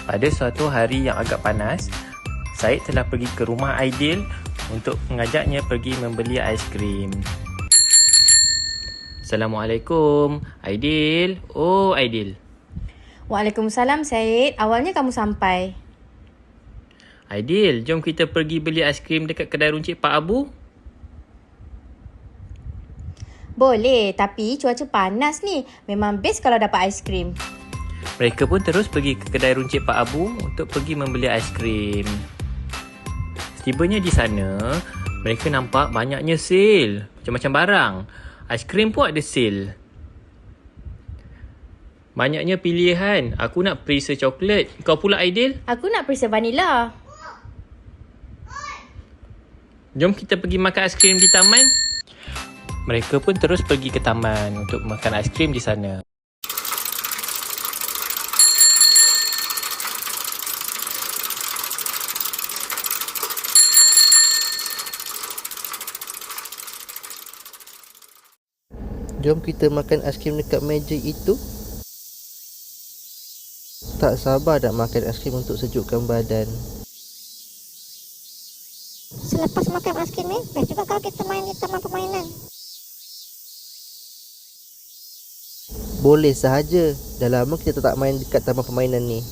Pada suatu hari yang agak panas, Syed telah pergi ke rumah Aidil untuk mengajaknya pergi membeli aiskrim. Assalamualaikum, Aidil. Oh, Aidil. Waalaikumsalam, Syed. Awalnya kamu sampai. Aidil, jom kita pergi beli aiskrim dekat kedai runcit Pak Abu. Boleh, tapi cuaca panas ni. Memang best kalau dapat aiskrim. Mereka pun terus pergi ke kedai runcit Pak Abu untuk pergi membeli aiskrim. Setibanya di sana, mereka nampak banyaknya sale. Macam-macam barang. Aiskrim pun ada sale. Banyaknya pilihan. Aku nak perisa coklat. Kau pula, Aidil? Aku nak perisa vanila. Jom kita pergi makan aiskrim di taman. Mereka pun terus pergi ke taman untuk makan aiskrim di sana. Jom kita makan aiskrim dekat meja itu. Tak sabar nak makan aiskrim untuk sejukkan badan. Selepas makan aiskrim ni, best juga kalau kita main di taman permainan. Boleh sahaja. Dah lama kita tak main dekat taman permainan ni.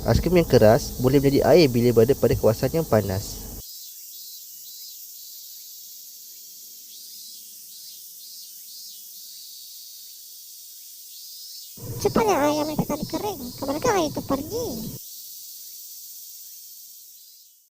Aiskrim yang keras boleh menjadi air bila berada pada kawasan yang panas. Cepatnya ayam mereka tadi kering. Kemanakah air itu pergi?